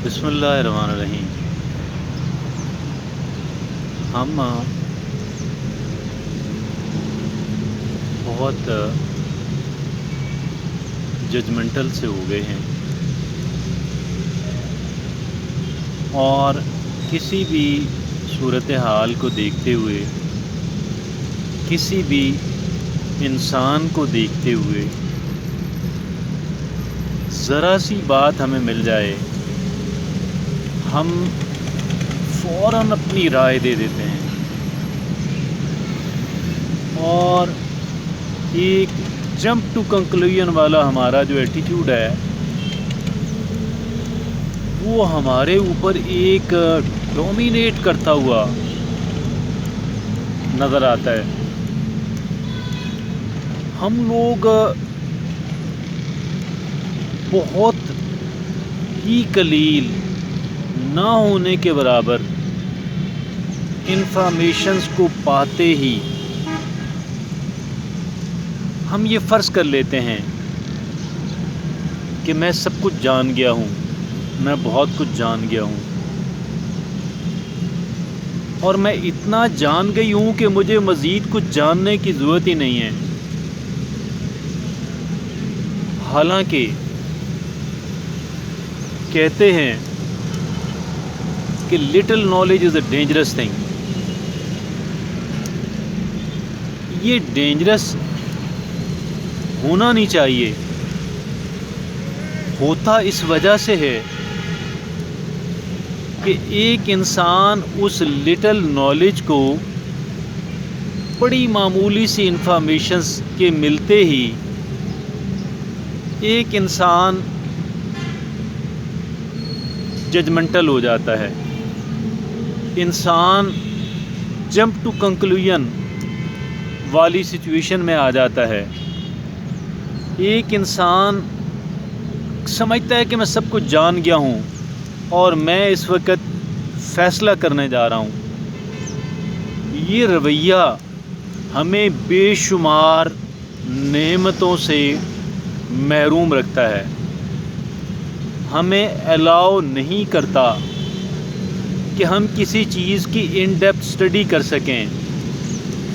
بسم اللہ الرحمن الرحیم۔ ہم بہت ججمنٹل سے ہو گئے ہیں اور کسی بھی صورتحال کو دیکھتے ہوئے، کسی بھی انسان کو دیکھتے ہوئے ذرا سی بات ہمیں مل جائے، ہم فوراً اپنی رائے دے دیتے ہیں اور ایک جمپ ٹو کنکلوژن والا ہمارا جو ایٹیٹیوڈ ہے وہ ہمارے اوپر ایک ڈومینیٹ کرتا ہوا نظر آتا ہے۔ ہم لوگ بہت ہی قلیل نہ ہونے کے برابر انفارمیشنز کو پاتے ہی ہم یہ فرض کر لیتے ہیں کہ میں سب کچھ جان گیا ہوں، میں بہت کچھ جان گیا ہوں اور میں اتنا جان گئی ہوں کہ مجھے مزید کچھ جاننے کی ضرورت ہی نہیں ہے۔ حالانکہ کہتے ہیں کہ little knowledge is a dangerous thing. یہ ڈینجرس ہونا نہیں چاہیے، ہوتا اس وجہ سے ہے کہ ایک انسان اس لٹل نالج کو بڑی معمولی سی انفارمیشنز کے ملتے ہی ایک انسان ججمنٹل ہو جاتا ہے، انسان جمپ ٹو کنکلوژن والی سچویشن میں آ جاتا ہے۔ ایک انسان سمجھتا ہے کہ میں سب کچھ جان گیا ہوں اور میں اس وقت فیصلہ کرنے جا رہا ہوں۔ یہ رویہ ہمیں بے شمار نعمتوں سے محروم رکھتا ہے، ہمیں الاؤ نہیں کرتا کہ ہم کسی چیز کی ان ڈیپتھ اسٹڈی کر سکیں،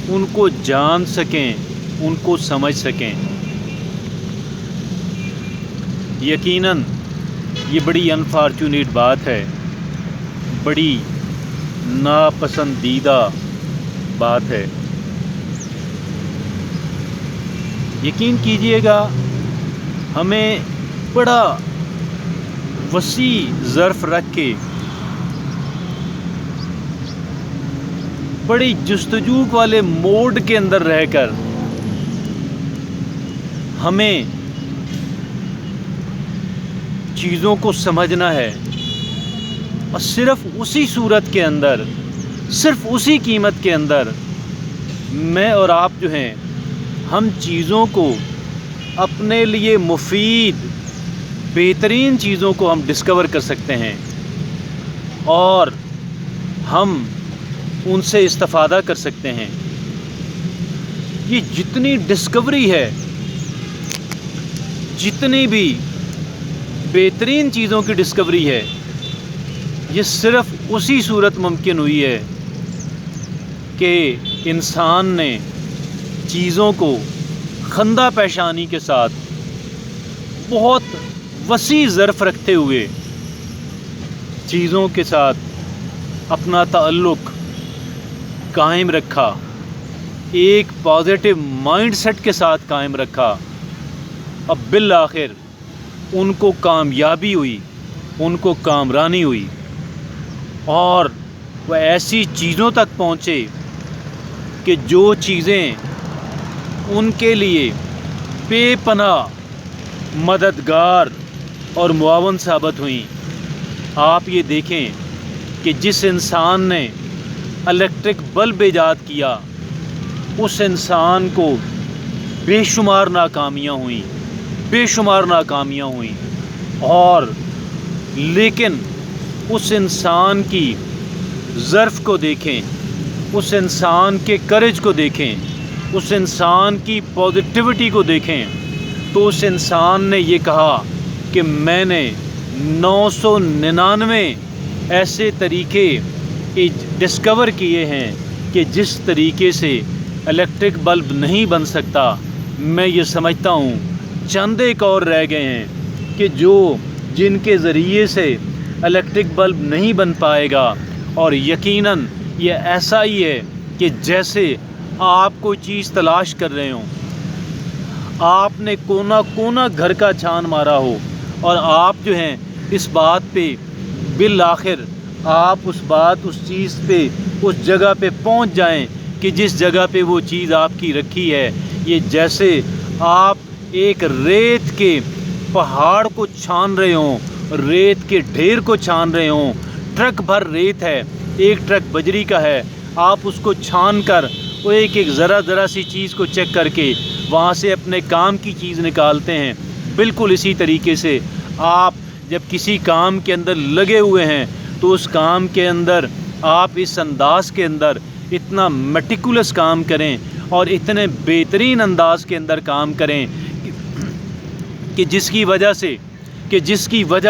ان کو جان سکیں، ان کو سمجھ سکیں۔ یقیناً یہ بڑی انفارچونیٹ بات ہے، بڑی ناپسندیدہ بات ہے۔ یقین کیجئے گا، ہمیں بڑا وسیع ظرف رکھ کے بڑی جستجو والے موڈ کے اندر رہ کر ہمیں چیزوں کو سمجھنا ہے اور صرف اسی صورت کے اندر، صرف اسی قیمت کے اندر میں اور آپ جو ہیں، ہم چیزوں کو اپنے لیے مفید بہترین چیزوں کو ہم ڈسکور کر سکتے ہیں اور ہم ان سے استفادہ کر سکتے ہیں۔ یہ جتنی ڈسکوری ہے، جتنی بھی بہترین چیزوں کی ڈسکوری ہے، یہ صرف اسی صورت ممکن ہوئی ہے کہ انسان نے چیزوں کو خندہ پیشانی کے ساتھ بہت وسیع ظرف رکھتے ہوئے چیزوں کے ساتھ اپنا تعلق قائم رکھا، ایک پازیٹیو مائنڈ سیٹ کے ساتھ قائم رکھا۔ اب بالآخر ان کو کامیابی ہوئی، ان کو کامرانی ہوئی اور وہ ایسی چیزوں تک پہنچے کہ جو چیزیں ان کے لیے بے پناہ مددگار اور معاون ثابت ہوئیں۔ آپ یہ دیکھیں کہ جس انسان نے الیکٹرک بلب ایجاد کیا، اس انسان کو بے شمار ناکامیاں ہوئیں، بے شمار ناکامیاں ہوئیں، اور لیکن اس انسان کی ظرف کو دیکھیں، اس انسان کے کریج کو دیکھیں، اس انسان کی پازیٹیوٹی کو دیکھیں، تو اس انسان نے یہ کہا کہ میں نے 999 ऐसे तरीके डिस्कवर किए हैं कि जिस तरीके से इलेक्ट्रिक बल्ब नहीं बन सकता, मैं ये समझता हूँ चंद एक और रह गए हैं कि जिनके ज़रिए से इलेक्ट्रिक बल्ब नहीं बन पाएगा। और यकीनन ये ऐसा ही है कि जैसे आप कोई चीज़ तलाश कर रहे हो, आपने कोना कोना घर का छान मारा हो और आप जो हैं इस बात पे बिल आखिर आप उस चीज़ पे उस जगह पे पहुंच जाएं कि जिस जगह पे वो चीज़ आपकी रखी है। ये जैसे आप एक रेत के पहाड़ को छान रहे हों, रेत के ढेर को छान रहे हों, ट्रक भर रेत है, एक ट्रक बजरी का है, आप उसको छान कर वो एक एक ज़रा सी चीज़ को चेक करके वहाँ से अपने काम की चीज़ निकालते हैं। बिल्कुल इसी तरीके से आप जब किसी काम के अंदर लगे हुए हैं तो उस काम के अंदर आप इस अंदाज के अंदर इतना मेटिकुलस काम करें और इतने बेहतरीन अंदाज के अंदर काम करें कि जिसकी वजह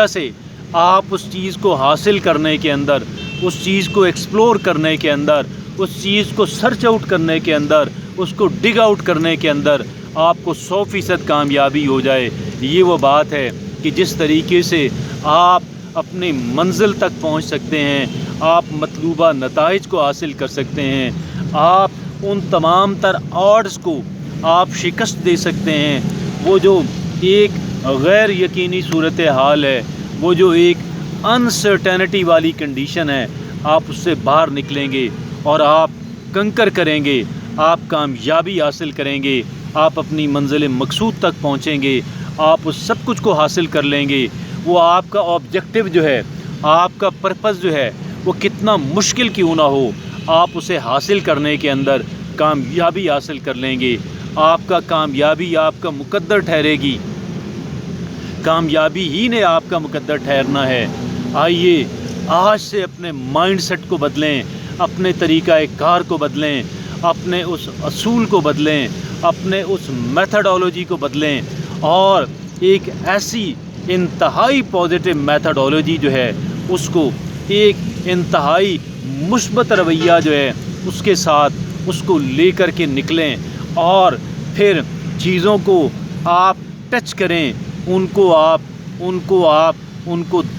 से आप उस चीज़ को हासिल करने के अंदर, उस चीज़ को एक्सप्लोर करने के अंदर, उस चीज़ को सर्च आउट करने के अंदर, उसको डिग आउट करने के अंदर आपको 100% कामयाबी हो जाए। ये वो बात है कि जिस तरीके से आप अपनी मंजिल तक पहुंच सकते हैं, आप मतलूबा नताइज को हासिल कर सकते हैं, आप उन तमाम तर ऑड्स को आप शिकस्त दे सकते हैं। वो जो एक गैर यकीनी सूरत हाल है, वो जो एक अनसर्टेनिटी वाली कंडीशन है, आप उससे बाहर निकलेंगे और आप कंकर करेंगे, आप कामयाबी हासिल करेंगे, आप अपनी मंजिल मकसूद तक पहुँचेंगे, आप उस सब कुछ को हासिल कर लेंगे। वो आपका ऑब्जेक्टिव जो है, आपका पर्पस जो है, वो कितना मुश्किल क्यों ना हो, आप उसे हासिल करने के अंदर कामयाबी हासिल कर लेंगे। आपका कामयाबी आपका मुकद्दर ठहरेगी, कामयाबी ही ने आपका मुकद्दर ठहरना है। आइए आज से अपने माइंड सेट को बदलें, अपने तरीक़ा कार को बदलें, अपने उस असूल को बदलें, अपने उस मेथडोलॉजी को बदलें और एक ऐसी इंतहाई पॉजिटिव मेथडोलॉजी जो है उसको, एक इंतहाई मुस्बत रवैया जो है उसके साथ उसको लेकर के निकलें और फिर चीज़ों को आप टच करें, उनको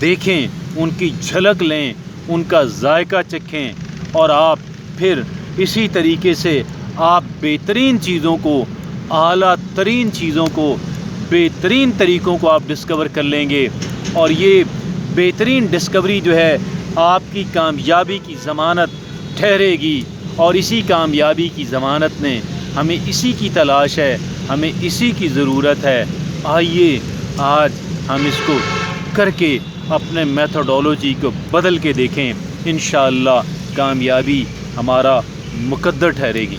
देखें, उनकी झलक लें, उनका जायका चखें और आप फिर इसी तरीके से आप बेहतरीन चीज़ों को, आला तरीन चीज़ों को, बेहतरीन तरीक़ों को आप डिस्कवर कर लेंगे। और ये बेहतरीन डिस्कवरी जो है आपकी कामयाबी की ज़मानत ठहरेगी और इसी कामयाबी की ज़मानत ने हमें इसी की तलाश है, हमें इसी की ज़रूरत है। आइए आज हम इसको करके अपने मेथडोलॉजी को बदल के देखें, इंशाअल्लाह कामयाबी हमारा मुकद्दर ठहरेगी।